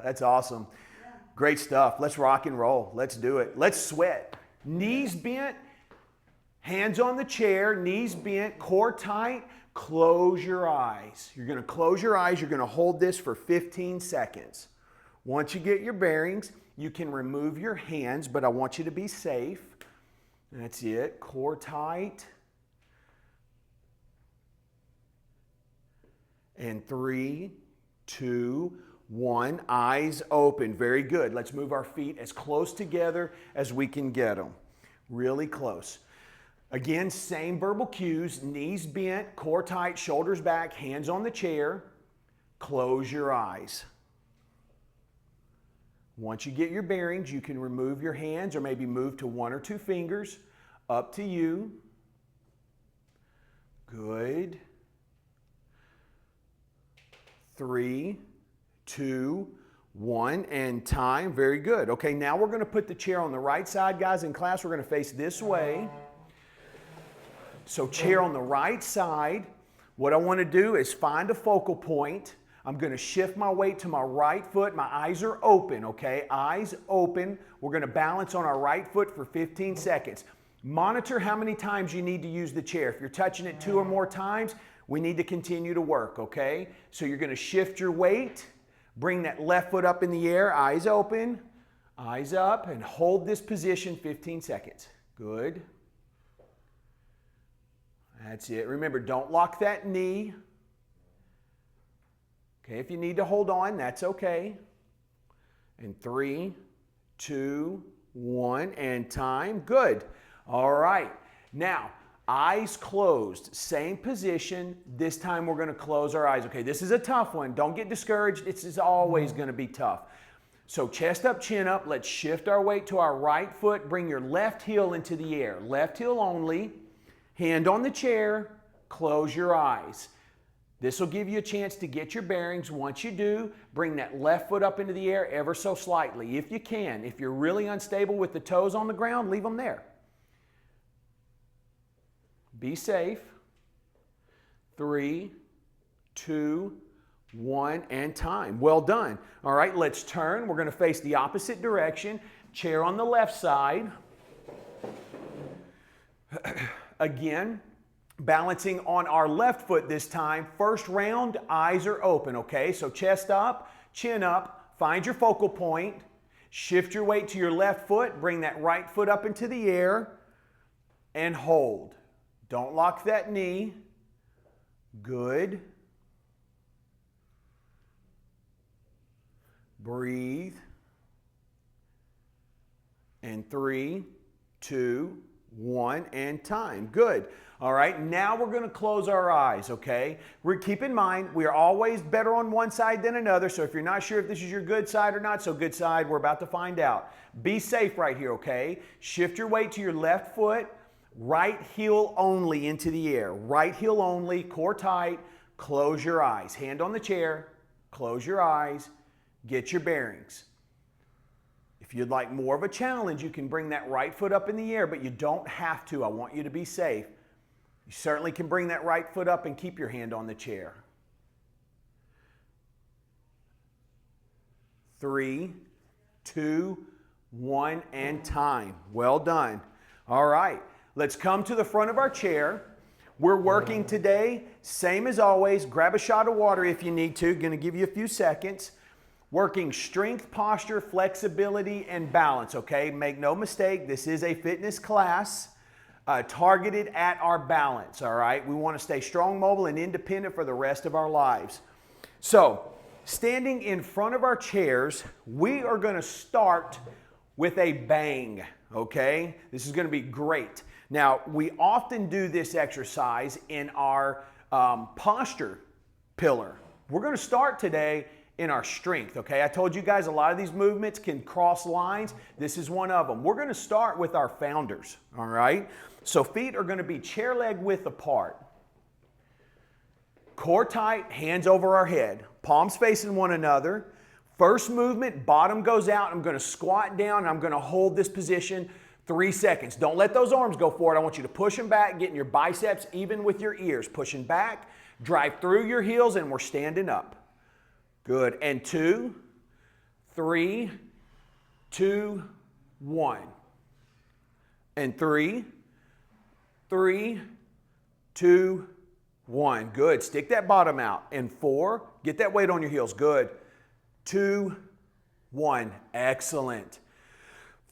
That's awesome. Great stuff. Let's rock and roll. Let's do it. Let's sweat. Knees bent, hands on the chair, knees bent, core tight. Close your eyes. You're going to close your eyes. You're going to hold this for 15 seconds. Once you get your bearings, you can remove your hands, but I want you to be safe. That's it. Core tight. And 3, 2, 1. Eyes open. Very good. Let's move our feet as close together as we can get them. Really close. Again, same verbal cues. Knees bent, core tight, shoulders back, hands on the chair. Close your eyes. Once you get your bearings, you can remove your hands or maybe move to 1 or 2 fingers. Up to you. Good. 3, 2, 1, and time. Very good. Okay, now we're going to put the chair on the right side, guys. In class, we're going to face this way. So chair on the right side. What I want to do is find a focal point. I'm going to shift my weight to my right foot. My eyes are open, okay? Eyes open. We're going to balance on our right foot for 15 seconds. Monitor how many times you need to use the chair. If you're touching it 2 or more times, we need to continue to work, okay? So you're going to shift your weight, bring that left foot up in the air, eyes open, eyes up, and hold this position 15 seconds. Good. That's it. Remember, don't lock that knee. Okay, if you need to hold on, that's okay. And 3, 2, 1, and time. Good. All right. Now, eyes closed, same position. This time we're going to close our eyes. Okay, this is a tough one. Don't get discouraged. This is always going to be tough. So chest up, chin up. Let's shift our weight to our right foot. Bring your left heel into the air. Left heel only. Hand on the chair. Close your eyes. This will give you a chance to get your bearings. Once you do, bring that left foot up into the air ever so slightly, if you can. If you're really unstable with the toes on the ground, leave them there. Be safe. 3, 2, 1, and time. Well done. All right, let's turn. We're going to face the opposite direction. Chair on the left side. Again, balancing on our left foot this time. First round, eyes are open, okay? So chest up, chin up, find your focal point. Shift your weight to your left foot. Bring that right foot up into the air and hold. Don't lock that knee. Good. Breathe. And 3, 2, 1, and time. Good. All right, now we're going to close our eyes, okay? Keep in mind, we are always better on one side than another, so if you're not sure if this is your good side or not so good side, we're about to find out. Be safe right here, okay? Shift your weight to your left foot, right heel only into the air. Right heel only, core tight, close your eyes. Hand on the chair, close your eyes, get your bearings. If you'd like more of a challenge, you can bring that right foot up in the air, but you don't have to. I want you to be safe. You certainly can bring that right foot up and keep your hand on the chair. 3, 2, 1, and time. Well done. All right, let's come to the front of our chair. We're working today, same as always. Grab a shot of water if you need to. Going to give you a few seconds. Working strength, posture, flexibility, and balance, okay? Make no mistake, this is a fitness class targeted at our balance, all right? We want to stay strong, mobile, and independent for the rest of our lives. So, standing in front of our chairs, we are going to start with a bang, okay? This is going to be great. Now, we often do this exercise in our posture pillar. We're going to start today in our strength, okay? I told you guys a lot of these movements can cross lines. This is one of them. We're going to start with our founders, all right? So feet are going to be chair leg width apart. Core tight, hands over our head. Palms facing one another. First movement, bottom goes out. I'm going to squat down and I'm going to hold this position 3 seconds. Don't let those arms go forward. I want you to push them back, getting your biceps even with your ears. Pushing back, drive through your heels, and we're standing up. Good. And 2, 3, 2, 1. And 3, 3, 2, 1. Good. Stick that bottom out. And 4, get that weight on your heels. Good. 2, 1. Excellent.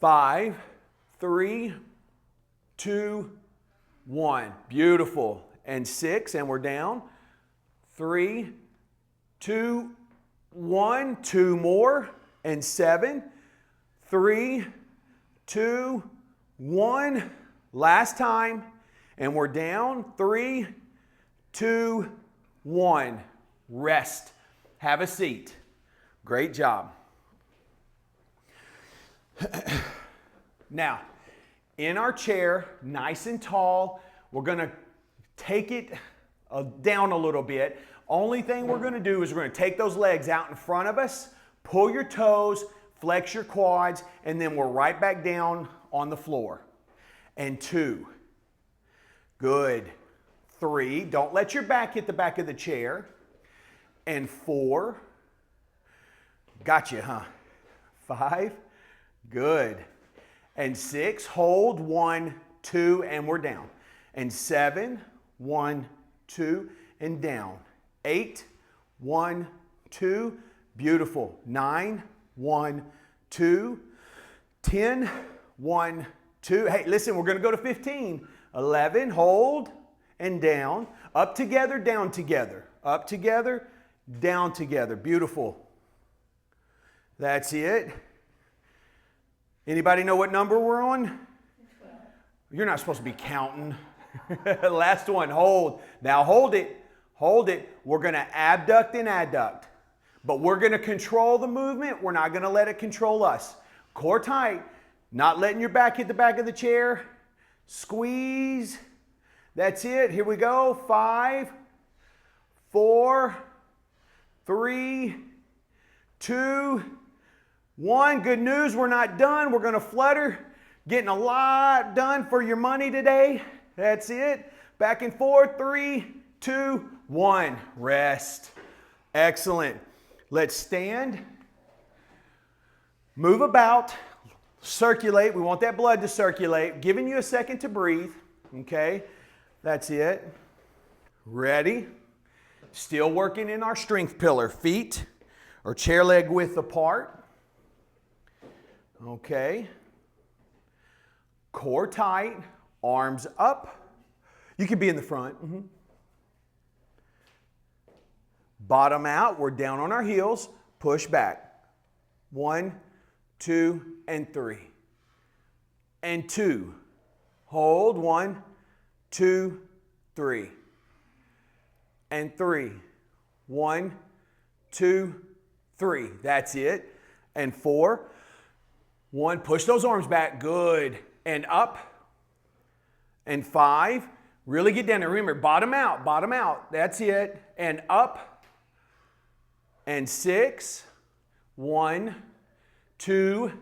5, 3, 2, 1. Beautiful. And 6, and we're down. 3, 2, 1. 2 more. And 7, 3, 2, 1. Last time. And we're down. 3, 2, 1. Rest. Have a seat. Great job. Now, in our chair, nice and tall, we're going to take it down a little bit. Only thing we're going to do is we're going to take those legs out in front of us, pull your toes, flex your quads, and then we're right back down on the floor. And 2. Good. 3. Don't let your back hit the back of the chair. And 4. Gotcha, huh? 5. Good. And 6. Hold. 1, 2, and we're down. And 7. 1, 2, and down. 8. 1, 2. Beautiful. 9. 1, 2. 10. 1, 2. Hey, listen, we're going to go to 15. 11. Hold. And down. Up together, down together. Up together, down together. Beautiful. That's it. Anybody know what number we're on? 12. You're not supposed to be counting. Last one. Hold. Now hold it. Hold it. We're going to abduct and adduct. But we're going to control the movement. We're not going to let it control us. Core tight. Not letting your back hit the back of the chair. Squeeze. That's it. Here we go. 5, 4, 3, 2, 1. Good news. We're not done. We're going to flutter. Getting a lot done for your money today. That's it. Back and forth. 3, 2, 1. Rest. Excellent. Let's stand. Move about. Circulate. We want that blood to circulate. Giving you a second to breathe. Okay. That's it. Ready. Still working in our strength pillar. Feet or chair leg width apart. Okay. Core tight. Arms up. You can be in the front. Bottom out. We're down on our heels. Push back. 1, 2, and 3. And 2. Hold. 1, 2, 3. And 3. 1, 2, 3. That's it. And 4. 1. Push those arms back. Good. And up. And 5. Really get down there. Remember, bottom out. Bottom out. That's it. And up. And 6. 1, 2,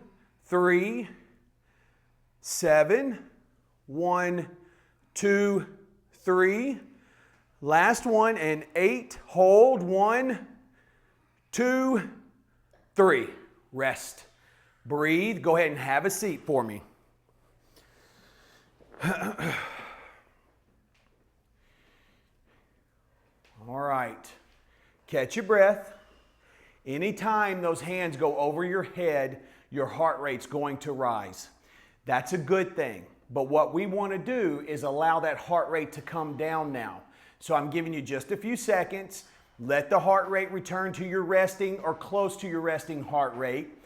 3. 7. 1, 2, 3. Last one. And 8. Hold. 1, 2, 3. Rest. Breathe. Go ahead and have a seat for me. All right. Catch your breath. Anytime those hands go over your head, your heart rate's going to rise. That's a good thing. But what we want to do is allow that heart rate to come down now. So I'm giving you just a few seconds. Let the heart rate return to your resting or close to your resting heart rate.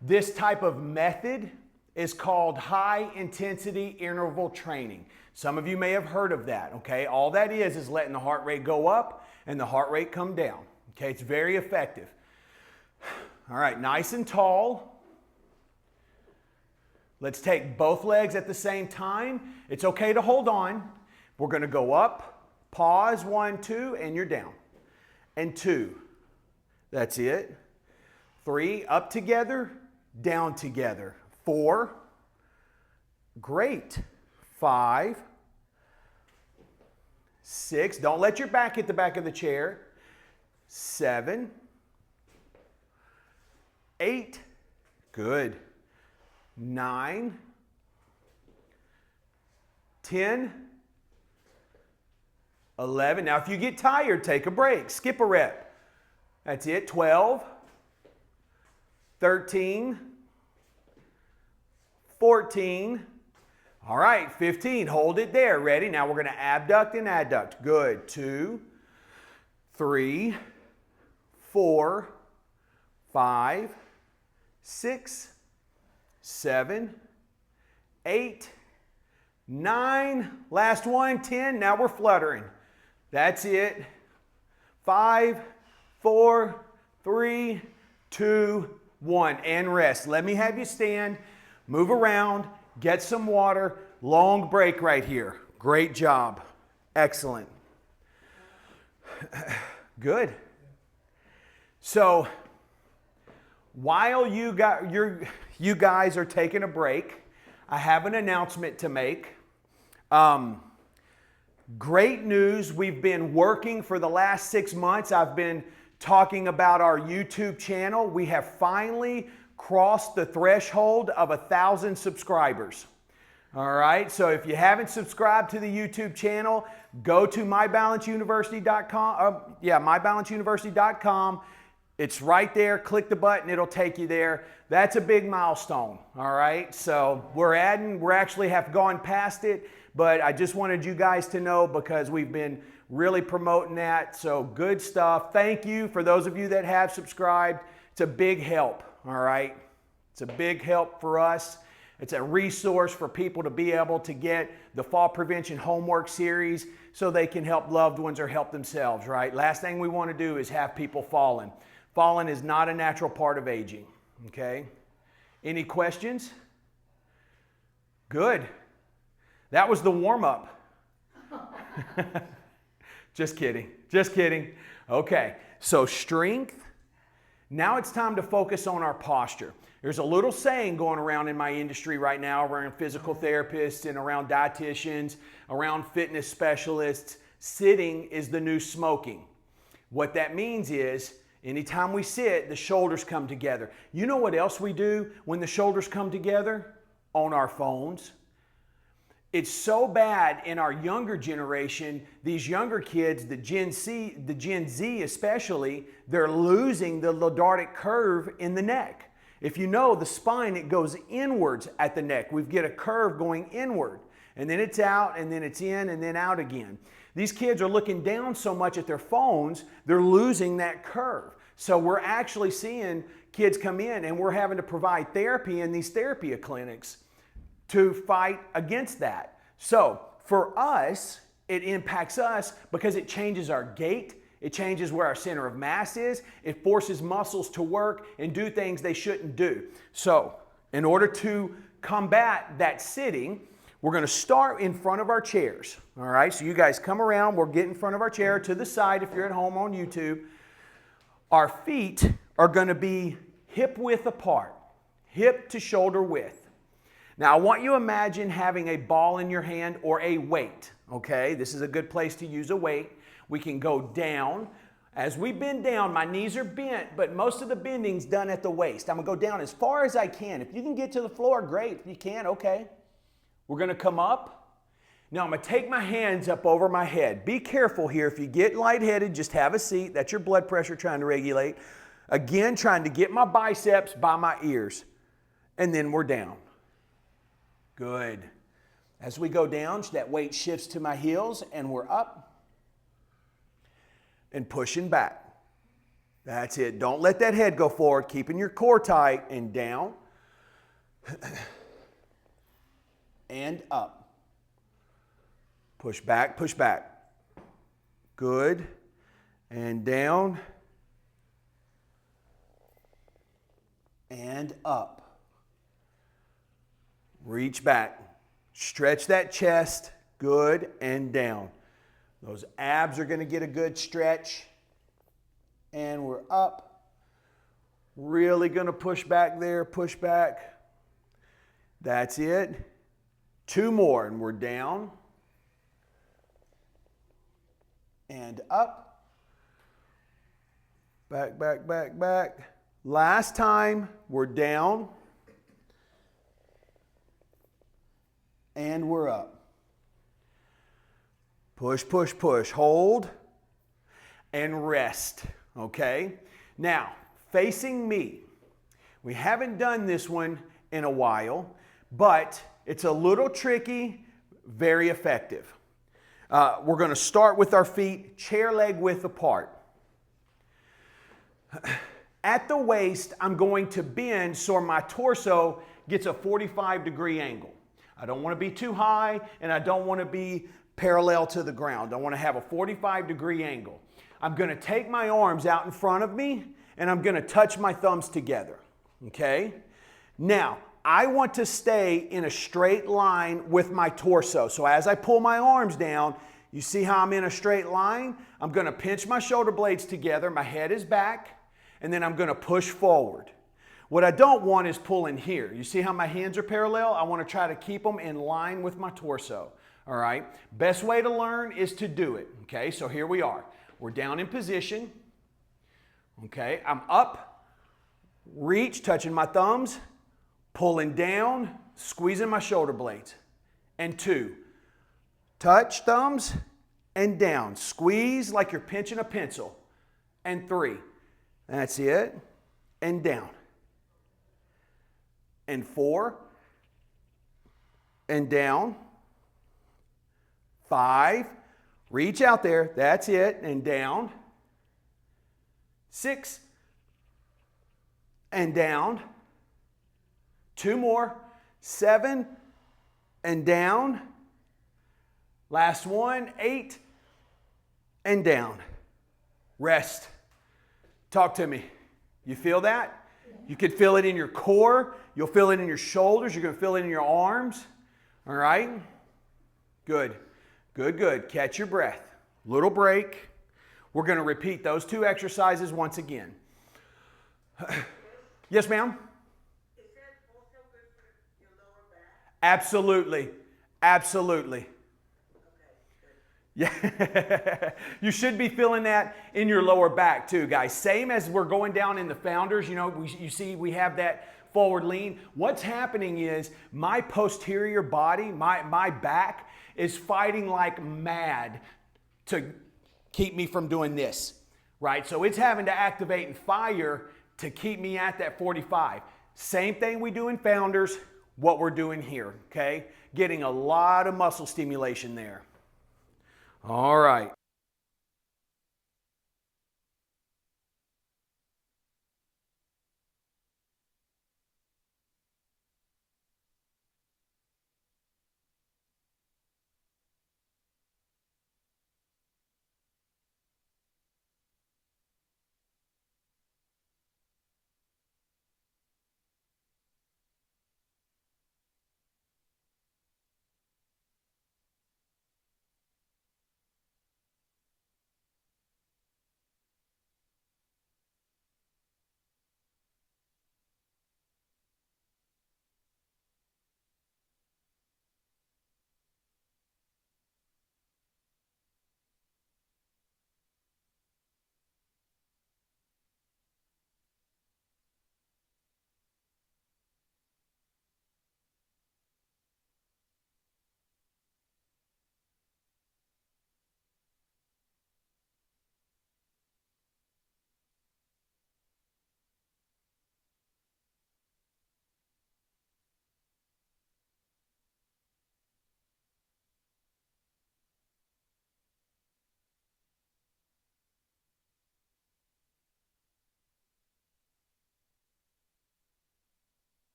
This type of method is called high intensity interval training. Some of you may have heard of that, okay? All that is letting the heart rate go up and the heart rate come down, okay? It's very effective. All right, nice and tall. Let's take both legs at the same time. It's okay to hold on. We're going to go up, pause, 1, 2, and you're down. And 2. That's it. 3, up together, down together. 4. Great. 5. 6. Don't let your back hit the back of the chair. 7. 8. Good. 9. 10. 11. Now, if you get tired, take a break. Skip a rep. That's it. 12. 13. 14. All right, 15. Hold it there. Ready? Now we're going to abduct and adduct. Good. 2, 3, 4, 5, 6, 7, 8, 9. Last one. 10. Now we're fluttering. That's it. 5, 4, 3, 2, 1. And rest. Let me have you stand. Move around. Get some water. Long break right here. Great job. Excellent. Good. So, while you guys are taking a break, I have an announcement to make. Great news. We've been working for the last 6 months. I've been talking about our YouTube channel. We have finally crossed the threshold of 1,000 subscribers. All right, so if you haven't subscribed to the YouTube channel, go to mybalanceuniversity.com. mybalanceuniversity.com. It's right there. Click the button. It'll take you there. That's a big milestone. All right, so we're actually have gone past it, but I just wanted you guys to know because we've been really promoting that. So good stuff. Thank you for those of you that have subscribed. It's a big help. All right, it's a big help for us. It's a resource for people to be able to get the Fall Prevention Homework Series so they can help loved ones or help themselves, right? Last thing we want to do is have people falling. Falling is not a natural part of aging, okay? Any questions? Good. That was the warm-up. Just kidding. Just kidding. Okay, so strength. Now it's time to focus on our posture. There's a little saying going around in my industry right now around physical therapists and around dietitians, around fitness specialists. Sitting is the new smoking. What that means is anytime we sit, the shoulders come together. You know what else we do when the shoulders come together? On our phones. It's so bad in our younger generation, these younger kids, the Gen Z especially, they're losing the lordotic curve in the neck. If you know the spine, it goes inwards at the neck. We get a curve going inward, and then it's out, and then it's in, and then out again. These kids are looking down so much at their phones, they're losing that curve. So we're actually seeing kids come in, and we're having to provide therapy in these therapy clinics to fight against that. So for us, it impacts us because it changes our gait, it changes where our center of mass is, it forces muscles to work and do things they shouldn't do. So in order to combat that sitting, we're going to start in front of our chairs. All right, so you guys come around, we'll get in front of our chair to the side if you're at home on YouTube. Our feet are going to be hip width apart, hip to shoulder width. Now, I want you to imagine having a ball in your hand or a weight, okay? This is a good place to use a weight. We can go down. As we bend down, my knees are bent, but most of the bending's done at the waist. I'm gonna go down as far as I can. If you can get to the floor, great. If you can't, okay. We're gonna come up. Now, I'm gonna take my hands up over my head. Be careful here. If you get lightheaded, just have a seat. That's your blood pressure trying to regulate. Again, trying to get my biceps by my ears. And then we're down. Good. As we go down, that weight shifts to my heels and we're up and pushing back. That's it. Don't let that head go forward. Keeping your core tight and down and up. Push back, push back. Good. And down and up. Reach back. Stretch that chest. Good. And down. Those abs are going to get a good stretch. And we're up. Really going to push back there. Push back. That's it. 2 more. And we're down. And up. Back, back, back, back. Last time, we're down. And we're up. Push, push, push. Hold. And rest. Okay? Now, facing me. We haven't done this one in a while, but it's a little tricky, very effective. We're going to start with our feet chair leg width apart. At the waist, I'm going to bend so my torso gets a 45-degree angle. I don't want to be too high, and I don't want to be parallel to the ground. I want to have a 45-degree angle. I'm going to take my arms out in front of me, and I'm going to touch my thumbs together. Okay? Now, I want to stay in a straight line with my torso. So as I pull my arms down, you see how I'm in a straight line? I'm going to pinch my shoulder blades together. My head is back. And then I'm going to push forward. What I don't want is pull in here. You see how my hands are parallel? I want to try to keep them in line with my torso. All right? Best way to learn is to do it. Okay, so here we are. We're down in position. Okay, I'm up, reach, touching my thumbs, pulling down, squeezing my shoulder blades. And 2, touch thumbs and down. Squeeze like you're pinching a pencil. And 3. That's it. And down. And 4. And down. 5. Reach out there. That's it. And down. 6. And down. 2 more. 7. And down. Last one. 8. And down. Rest. Talk to me. You feel that? You could feel it in your core. You'll feel it in your shoulders. You're going to feel it in your arms. All right? Good. Good, good. Catch your breath. Little break. We're going to repeat those 2 exercises once again. Yes, ma'am? Is that also good for your lower back? Absolutely. Absolutely. Yeah, you should be feeling that in your lower back too, guys. Same as we're going down in the founders, you know, you see we have that forward lean. What's happening is my posterior body, my back is fighting like mad to keep me from doing this, right? So it's having to activate and fire to keep me at that 45. Same thing we do in founders, what we're doing here, okay? Getting a lot of muscle stimulation there. All right.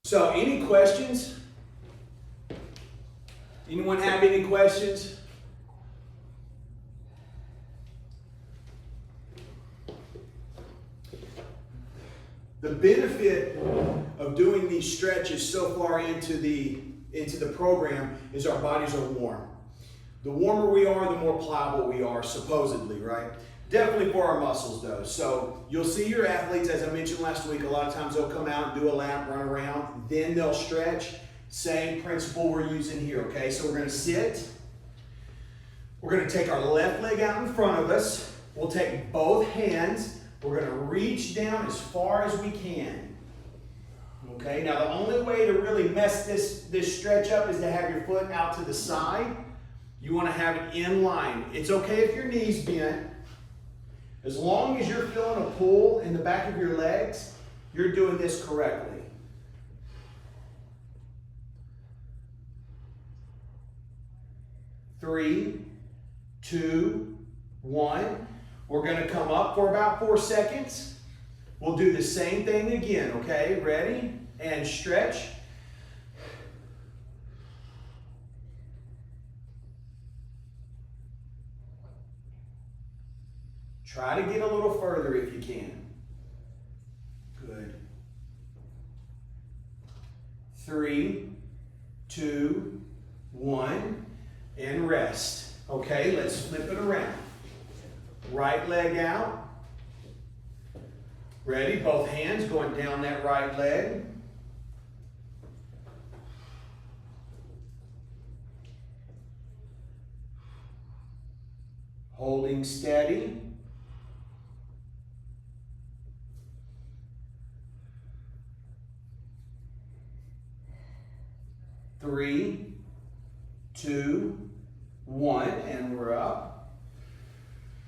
So, any questions? Anyone have any questions? The benefit of doing these stretches so far into the program is our bodies are warm. The warmer we are, the more pliable we are, supposedly, right? Definitely for our muscles though. So you'll see your athletes, as I mentioned last week, a lot of times they'll come out and do a lap, run around, then they'll stretch. Same principle we're using here, okay? So we're gonna sit. We're gonna take our left leg out in front of us. We'll take both hands. We're gonna reach down as far as we can. Okay, now the only way to really mess this stretch up is to have your foot out to the side. You wanna have it in line. It's okay if your knee's bent. As long as you're feeling a pull in the back of your legs, you're doing this correctly. Three, two, one. We're going to come up for about 4 seconds. We'll do the same thing again, okay? Ready? And stretch. Try to get a little further if you can. Good. 3, 2, 1, and rest. Okay, let's flip it around. Right leg out. Ready? Both hands going down that right leg. Holding steady. Three, two, one, and we're up.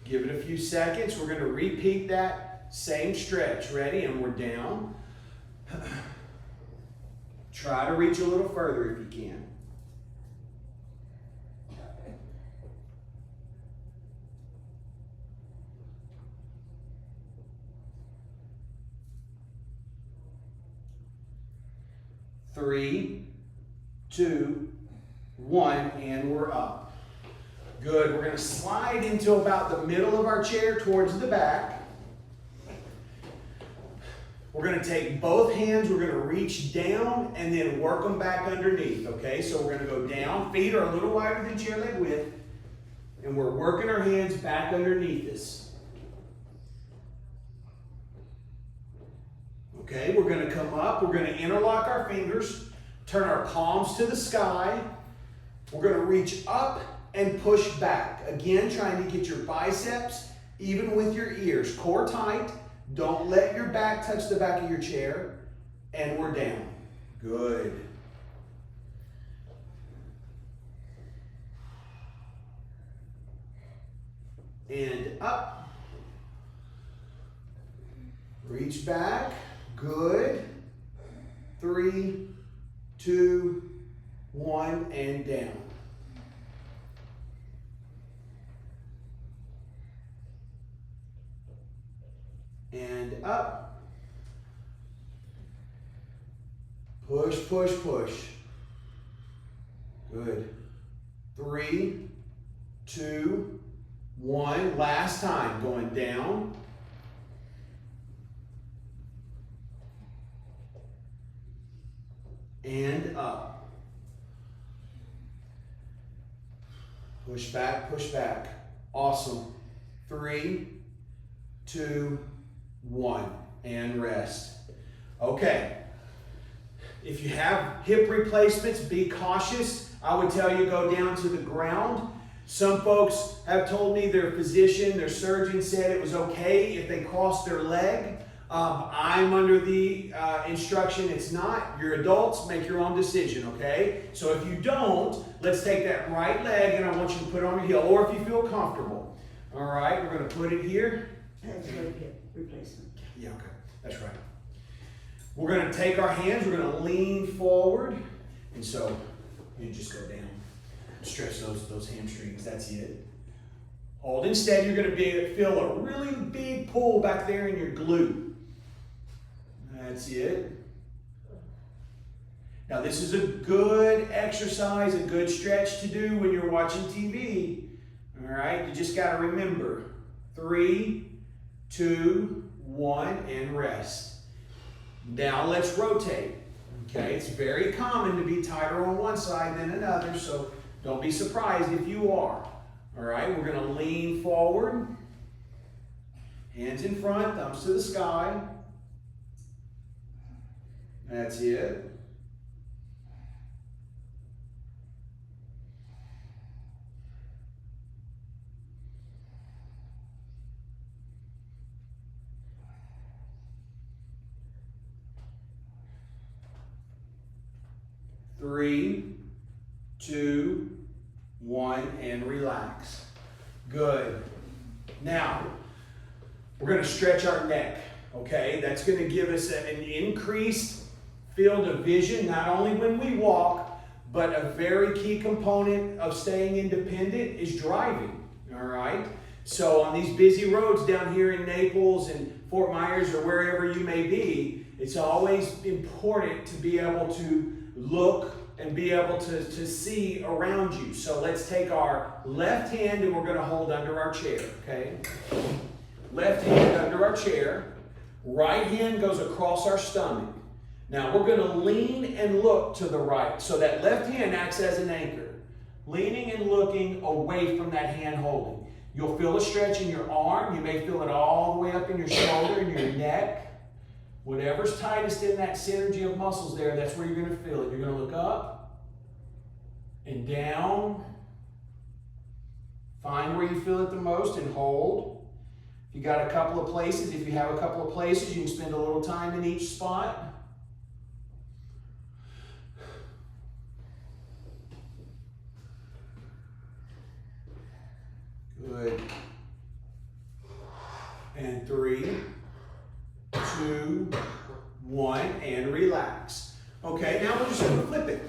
Give it a few seconds. We're going to repeat that same stretch. Ready? And we're down. Try to reach a little further if you can. Three, two, one, and we're up. Good. We're going to slide into about the middle of our chair towards the back. We're going to take both hands, we're going to reach down and then work them back underneath, okay? So we're going to go down, feet are a little wider than chair leg width, and we're working our hands back underneath us. Okay, we're going to come up, we're going to interlock our fingers, turn our palms to the sky. We're going to reach up and push back. Again, trying to get your biceps even with your ears. Core tight. Don't let your back touch the back of your chair. And we're down. Good. And up. Reach back. Good. 3, 2, 1, and down. And up. Push, push, push. Good. 3, 2, 1. Last time. Going down. And up. Push back, push back. Awesome. 3, 2, 1. And rest. Okay. If you have hip replacements, be cautious. I would tell you go down to the ground. Some folks have told me their physician, their surgeon said it was okay if they crossed their leg. I'm under the instruction it's not. You're adults, make your own decision, okay? So if you don't, let's take that right leg and I want you to put it on your heel, or if you feel comfortable. All right, we're going to put it here. That's for hip replacement. Yeah, okay, that's right. We're going to take our hands, we're going to lean forward, and so you just go down. Stretch those hamstrings, that's it. Hold instead, you're going to feel a really big pull back there in your glute. That's it. Now this is a good exercise, a good stretch to do when you're watching TV. All right, you just got to remember 3, 2, 1, and rest. Now let's rotate. Okay, it's very common to be tighter on one side than another, so don't be surprised if you are. All right, we're going to lean forward, hands in front, thumbs to the sky. That's it. Three, 2, 1, and relax. Good. Now, we're going to stretch our neck, okay? That's going to give us an increased field of vision, not only when we walk, but a very key component of staying independent is driving, all right? So on these busy roads down here in Naples and Fort Myers or wherever you may be, it's always important to be able to look and be able to see around you. So let's take our left hand and we're going to hold under our chair, okay? Left hand under our chair. Right hand goes across our stomach. Now we're going to lean and look to the right. So that left hand acts as an anchor. Leaning and looking away from that hand holding. You'll feel a stretch in your arm. You may feel it all the way up in your shoulder and your neck. Whatever's tightest in that synergy of muscles there, that's where you're going to feel it. You're going to look up and down. Find where you feel it the most and hold. If you got a couple of places, if you have a couple of places, you can spend a little time in each spot. Good. And 3, 2, 1, and relax. Okay, now we're just going to flip it.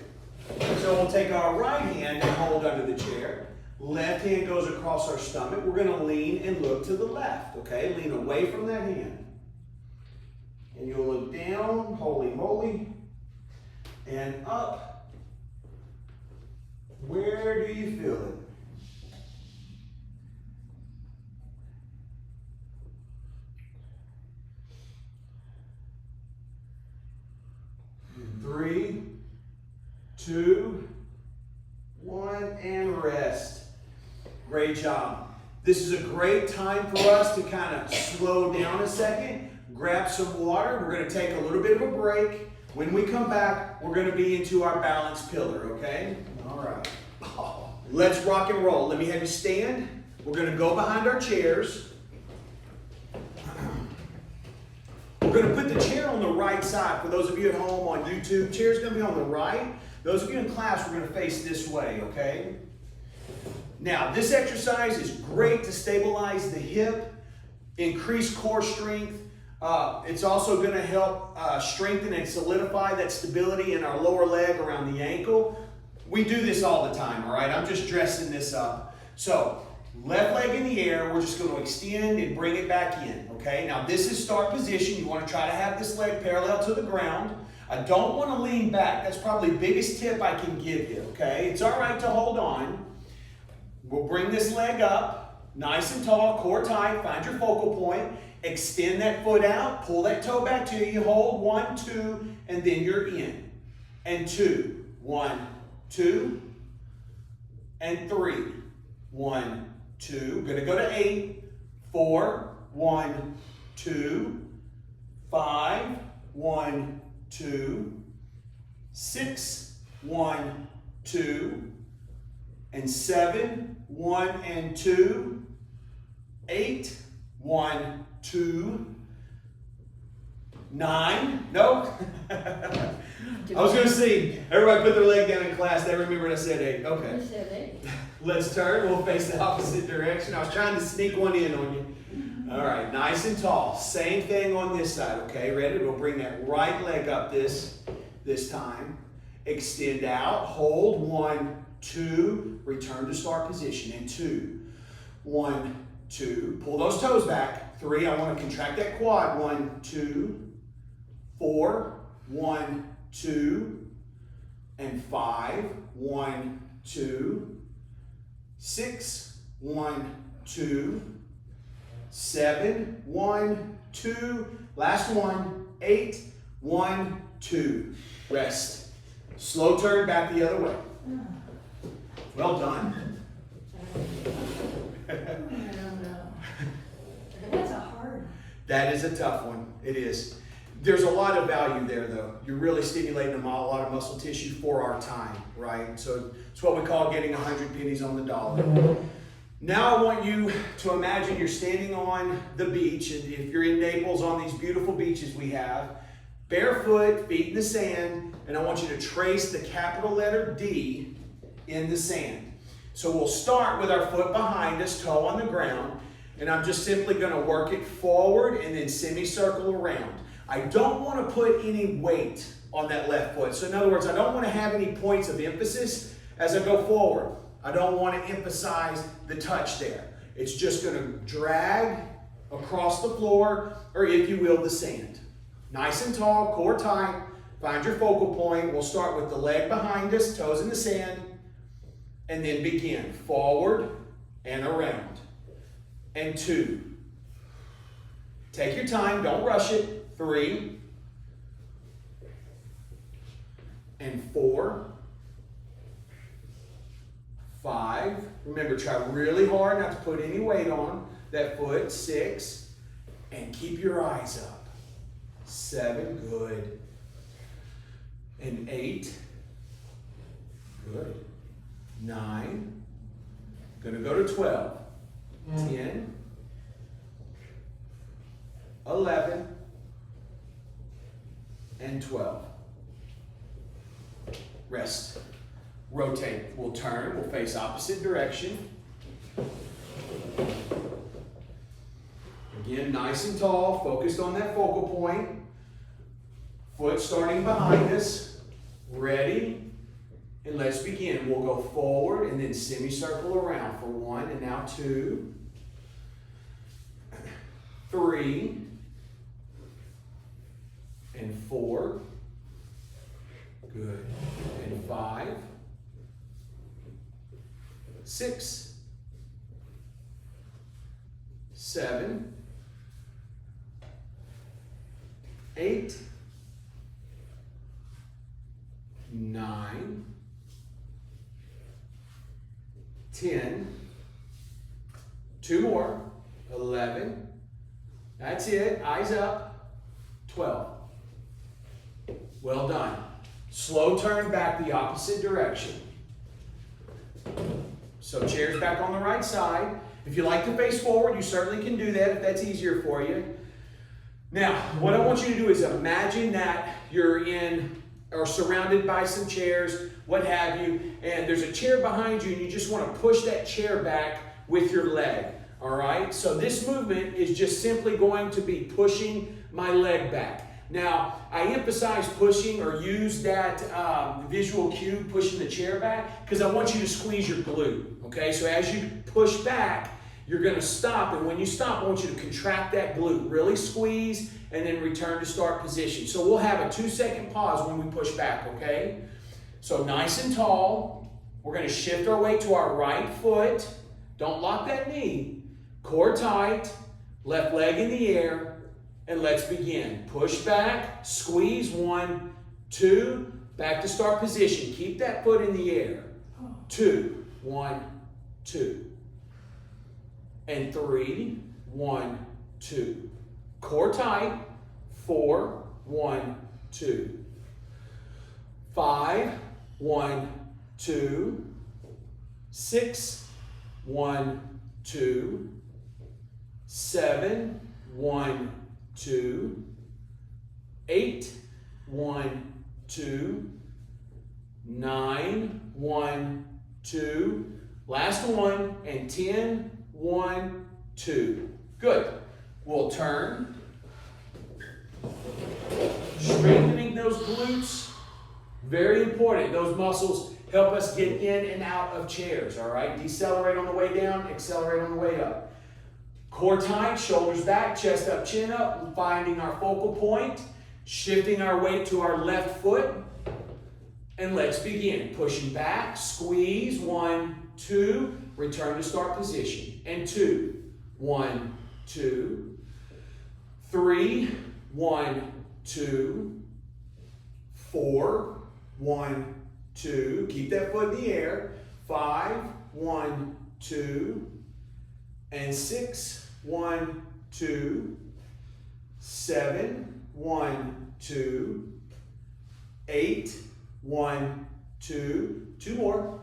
So we'll take our right hand and hold under the chair. Left hand goes across our stomach. We're going to lean and look to the left, okay? Lean away from that hand. And you'll look down, holy moly, and up. Where do you feel it? Three, 2, 1, and rest. Great job. This is a great time for us to kind of slow down a second, grab some water. We're going to take a little bit of a break. When we come back, we're going to be into our balance pillar, okay? All right. Let's rock and roll. Let me have you stand. We're going to go behind our chairs. We're going to put the chair on the right side. For those of you at home on YouTube, chair's going to be on the right. Those of you in class, we're going to face this way, okay? Now, this exercise is great to stabilize the hip, increase core strength. It's also going to help strengthen and solidify that stability in our lower leg around the ankle. We do this all the time, all right? I'm just dressing this up. So, left leg in the air, we're just going to extend and bring it back in, okay? Now, this is start position. You want to try to have this leg parallel to the ground. I don't want to lean back. That's probably the biggest tip I can give you, okay? It's all right to hold on. We'll bring this leg up, nice and tall, core tight, find your focal point, extend that foot out, pull that toe back to you, hold 1, 2, and then you're in. And 2, 1, 2, and 3, 1, 2. Gonna go to 8, 4, 1, 2, 5, 1, 2, 6, 1, 2, and 7, 1 and 2, 8, 1, 2, 9, nope. I was going to see, everybody put their leg down in class, they remembered I said 8, okay. You said 8. Let's turn, we'll face the opposite direction. I was trying to sneak one in on you. All right, nice and tall. Same thing on this side, okay? Ready? We'll bring that right leg up this time. Extend out, hold 1, 2, return to start position, and 2, 1, 2. Pull those toes back. 3, I want to contract that quad. 1, 2, 4, 1, 2, and 5, 1, 2, 6, 1, 2, 7, 1, 2, last one, 8, 1, 2. Rest. Slow turn back the other way. Well done. I don't know. That's a hard one. That is a tough one. It is. There's a lot of value there, though. You're really stimulating a lot of muscle tissue for our time, right? So it's what we call getting 100 pennies on the dollar. Now I want you to imagine you're standing on the beach, and if you're in Naples on these beautiful beaches we have, barefoot, feet in the sand, and I want you to trace the capital letter D in the sand. So we'll start with our foot behind us, toe on the ground, and I'm just simply going to work it forward and then semicircle around. I don't want to put any weight on that left foot. So in other words, I don't want to have any points of emphasis as I go forward. I don't want to emphasize the touch there. It's just going to drag across the floor, or if you will, the sand. Nice and tall, core tight. Find your focal point. We'll start with the leg behind us, toes in the sand, and then begin. Forward and around. And 2. Take your time, don't rush it. 3. And 4. 5. Remember, try really hard not to put any weight on that foot. 6. And keep your eyes up. 7. Good. And 8. Good. 9. Gonna go to 12. 10. 11. And 12. Rest. Rotate. We'll turn. We'll face opposite direction. Again, nice and tall. Focused on that focal point. Foot starting behind us. Ready. And let's begin. We'll go forward and then semicircle around for 1 and now 2. 3. And 4. Good. And 5. 6. 7. 8. 9. 10. 2 more. 11. That's it. Eyes up. 12. Well done. Slow turn back the opposite direction. So chairs back on the right side. If you like to face forward, you certainly can do that if that's easier for you. Now, what I want you to do is imagine that you're in or surrounded by some chairs, what have you, and there's a chair behind you and you just want to push that chair back with your leg. All right? So this movement is just simply going to be pushing my leg back. Now, I emphasize pushing or use that visual cue, pushing the chair back, because I want you to squeeze your glute, okay? So as you push back, you're going to stop, and when you stop, I want you to contract that glute, really squeeze, and then return to start position. So we'll have a 2-second pause when we push back, okay? So nice and tall. We're going to shift our weight to our right foot. Don't lock that knee. Core tight, left leg in the air. And let's begin. Push back, squeeze, 1, 2, back to start position. Keep that foot in the air. 2, 1, 2. And 3, 1, 2. Core tight, 4, 1, 2. 5, 1, 2. 6, 1, 2. 7, 1, 2, 8, 1, 2, 9, 1, 2, last one, and 10, 1, 2. Good. We'll turn. Strengthening those glutes, very important. Those muscles help us get in and out of chairs, all right? Decelerate on the way down, accelerate on the way up. Core tight, shoulders back, chest up, chin up, finding our focal point, shifting our weight to our left foot, And let's begin. Pushing back, squeeze, 1, 2, return to start position. And 2, 1, 2, 3, 1, 2, 4, 1, 2, keep that foot in the air. 5, 1, 2, and 6, 1, 2, 7, 1, 2, 8, 1, 2, 2 more,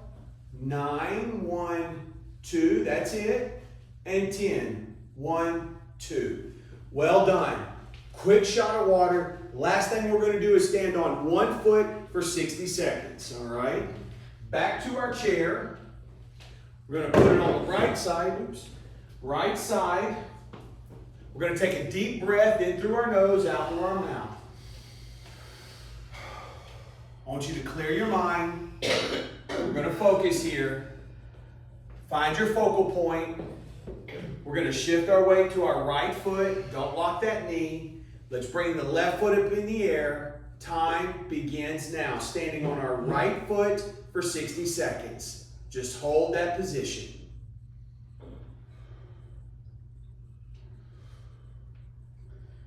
9, 1, 2, that's it, and 10, 1, 2. Well done. Quick shot of water. Last thing we're going to do is stand on one foot for 60 seconds, all right? Back to our chair. We're going to put it on the right side, right side. We're going to take a deep breath in through our nose, out through our mouth. I want you to clear your mind. We're going to focus here. Find your focal point. We're going to shift our weight to our right foot. Don't lock that knee. Let's bring the left foot up in the air. Time begins now. Standing on our right foot for 60 seconds. Just hold that position.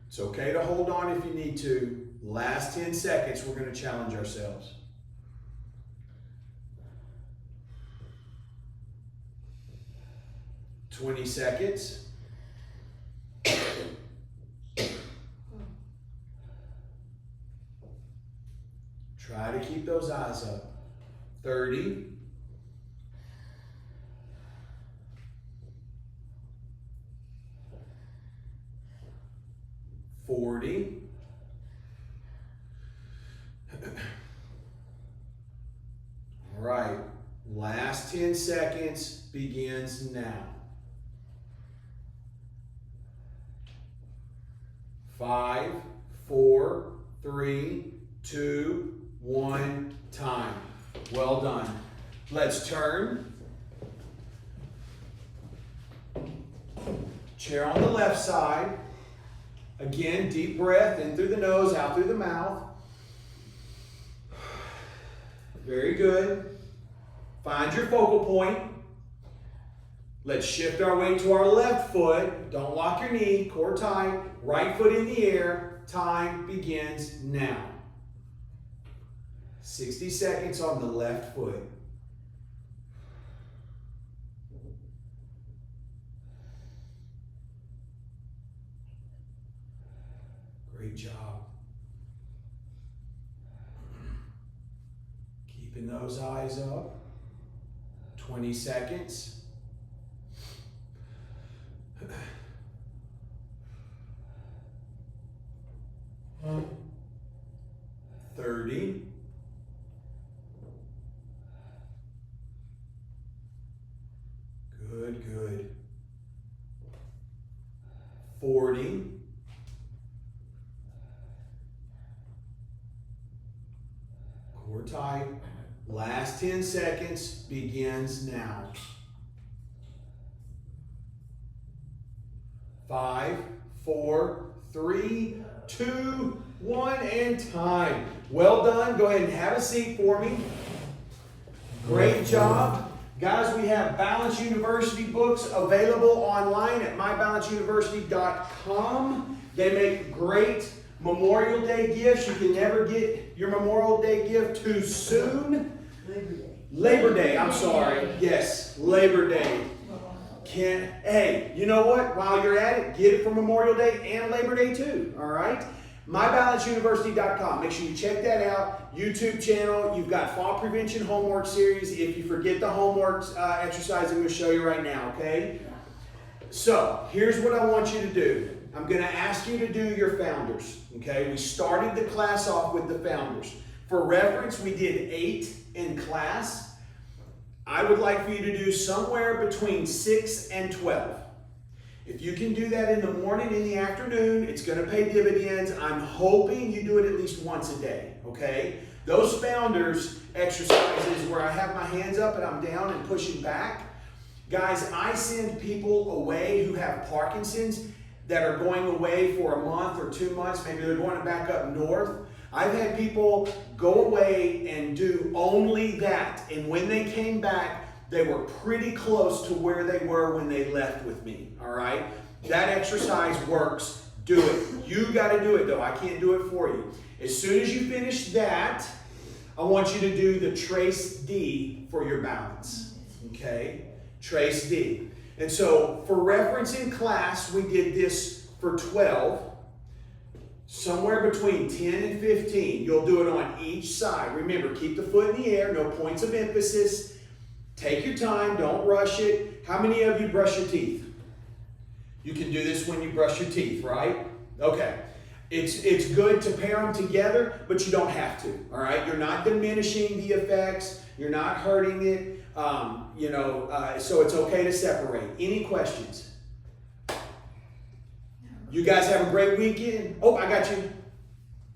It's okay to hold on if you need to. Last 10 seconds, we're going to challenge ourselves. $20 seconds. Try to keep those eyes up. 30. 40. All right, last 10 seconds begins now. 5, 4, 3, 2, 1, time. Well done. Let's turn. Chair on the left side. Again, deep breath in through the nose, out through the mouth. Very good. Find your focal point. Let's shift our weight to our left foot. Don't lock your knee, core tight. Right foot in the air. Time begins now. 60 seconds on the left foot. Great job. Keeping those eyes up. 20 seconds. 30. 40. Core tight. Last 10 seconds begins now. 5, 4, 3, 2, 1, and time. Well done. Go ahead and have a seat for me. Great job. Guys, we have Balance University books available online at mybalanceuniversity.com. They make great Memorial Day gifts. You can never get your Memorial Day gift too soon. Labor Day, I'm sorry. Yes, Labor Day. Hey, you know what? While you're at it, get it for Memorial Day and Labor Day too, all right? MyBalanceUniversity.com. Make sure you check that out. YouTube channel. You've got Fall Prevention Homework Series. If you forget the homework exercise, I'm going to show you right now, okay? So, here's what I want you to do. I'm going to ask you to do your founders, okay? We started the class off with the founders. For reference, we did 8 in class. I would like for you to do somewhere between 6 and 12. If you can do that in the morning, in the afternoon, it's going to pay dividends. I'm hoping you do it at least once a day, okay? Those founders exercises where I have my hands up and I'm down and pushing back. Guys, I send people away who have Parkinson's that are going away for a month or 2 months. Maybe they're going back up north. I've had people go away and do only that, and when they came back, they were pretty close to where they were when they left with me, all right? That exercise works. Do it. You got to do it, though. I can't do it for you. As soon as you finish that, I want you to do the trace D for your balance, okay? Trace D. And so, for reference in class, we did this for 12. Somewhere between 10 and 15. You'll do it on each side. Remember, keep the foot in the air, no points of emphasis. Take your time, don't rush it. How many of you brush your teeth? You can do this when you brush your teeth, right? Okay. It's good to pair them together, but you don't have to, all right? You're not diminishing the effects. You're not hurting it, so it's okay to separate. Any questions? You guys have a great weekend. Oh, I got you.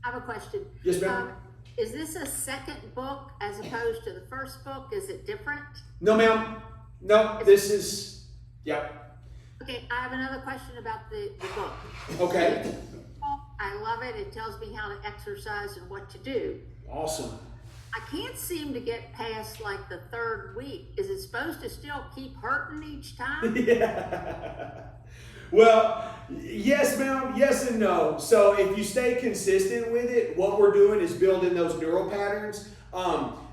I have a question. Yes, ma'am. Is this a second book as opposed to the first book? Is it different? No, ma'am. No, this is, yep. Okay, I have another question about the book. Okay. I love it. It tells me how to exercise and what to do. Awesome. I can't seem to get past like the third week. Is it supposed to still keep hurting each time? Yeah. Well, yes, ma'am, yes and no. So if you stay consistent with it, what we're doing is building those neural patterns.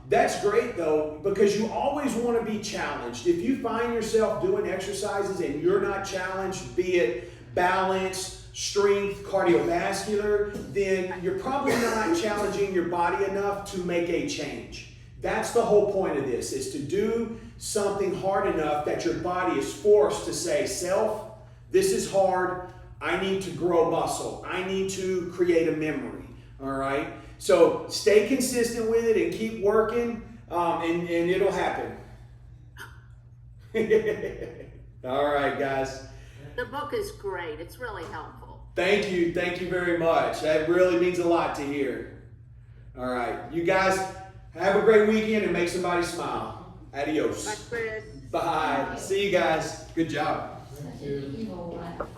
That's great though, because you always want to be challenged. If you find yourself doing exercises and you're not challenged, be it balance, strength, cardiovascular, then you're probably not challenging your body enough to make a change. That's the whole point of this, is to do something hard enough that your body is forced to say, self, this is hard. I need to grow muscle. I need to create a memory. All right? So stay consistent with it and keep working, and it'll happen. All right, guys. The book is great. It's really helpful. Thank you. Thank you very much. That really means a lot to hear. All right. You guys have a great weekend and make somebody smile. Adios. Bye, Chris. Bye. See you guys. Good job. Such an evil laugh.